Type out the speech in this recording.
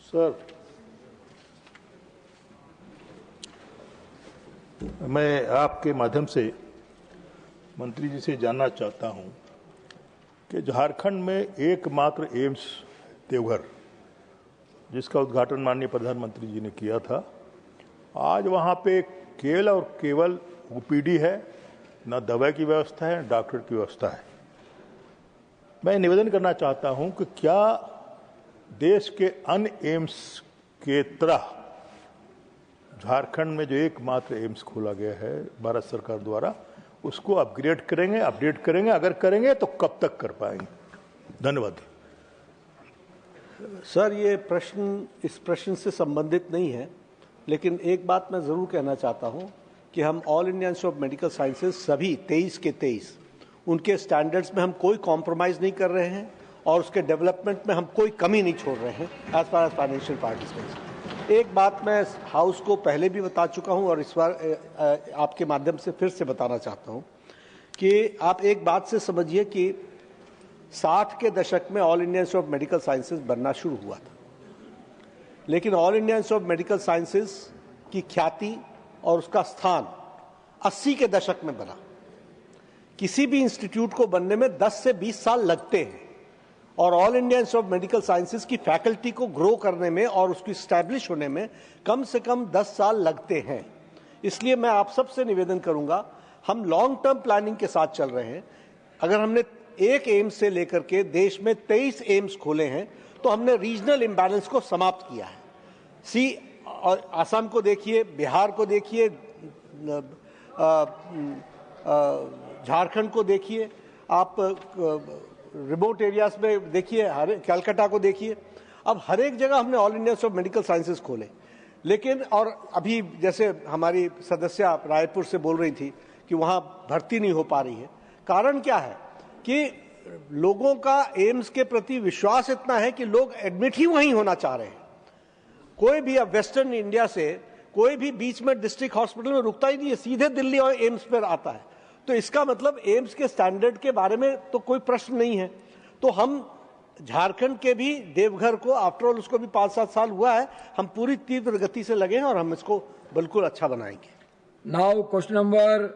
Sir, मैं आपके माध्यम से मंत्री जी से जानना चाहता हूं कि झारखंड में एकमात्र एम्स देवघर, जिसका उद्घाटन माननीय प्रधानमंत्री जी ने किया था, आज वहां पे केवल और केवल ओपीडी है, न दवा की व्यवस्था है, न डॉक्टर की व्यवस्था है। मैं निवेदन करना चाहता हूं कि क्या देश के अन्य एम्स के तरह झारखंड में जो एकमात्र एम्स खोला गया है भारत सरकार द्वारा, उसको अपग्रेड करेंगे, अपडेट करेंगे? अगर करेंगे तो कब तक कर पाएंगे? धन्यवाद। सर, ये प्रश्न इस प्रश्न से संबंधित नहीं है, लेकिन एक बात मैं ज़रूर कहना चाहता हूँ कि हम all India institute of medical sciences सभी 23 के 23 उनके स्टैंडर्ड्स में हम कोई कॉम्प्रोमाइज़ नहीं कर रहे हैं और उसके डेवलपमेंट में हम कोई कमी नहीं छोड़ रहे हैं as far as financial participants. एक बात मैं हाउस को पहले भी बता चुका हूं और इस बार आपके माध्यम से फिर से बताना चाहता हूं कि आप एक बात से समझिए कि 60 के दशक में all India institute of medical sciences बनना शुरू हुआ था, लेकिन all India institute of medical sciences की ख्याति और उसका स्थान 80 के दशक में बना। किसी भी इंस्टीट्यूट को बनने में 10 से 20 साल लगते हैं और all India institute of medical sciences की फैकल्टी को ग्रो करने में और उसकी स्टैब्लिश होने में कम से कम 10 साल लगते हैं। इसलिए मैं आप सबसे निवेदन करूंगा, हम लॉन्ग टर्म प्लानिंग के साथ चल रहे हैं। अगर हमने एक एम्स से लेकर के देश में 23 एम्स खोले हैं तो हमने रीजनल इम्बैलेंस को समाप्त किया है। और आसाम को देखिए, बिहार को देखिए, झारखंड को देखिए, आप रिमोट एरियाज में देखिए, कलकत्ता को देखिए। अब हर एक जगह हमने all India institute of medical sciences खोले, लेकिन और अभी जैसे हमारी सदस्य रायपुर से बोल रही थी कि वहाँ भर्ती नहीं हो पा रही है। कारण क्या है कि लोगों का एम्स के प्रति विश्वास इतना है कि लोग एडमिट ही वहीं होना चाह रहे हैं। कोई भी अब वेस्टर्न इंडिया से कोई भी बीच में डिस्ट्रिक्ट हॉस्पिटल में रुकता ही नहीं है, सीधे दिल्ली और एम्स पर आता है। तो इसका मतलब एम्स के स्टैंडर्ड के बारे में तो कोई प्रश्न नहीं है। तो हम झारखंड के भी देवघर को, आफ्टरऑल उसको भी 5-7 साल हुआ है, हम पूरी तीव्र गति से लगे हैं और हम इसको बिल्कुल अच्छा बनाएंगे। Now question number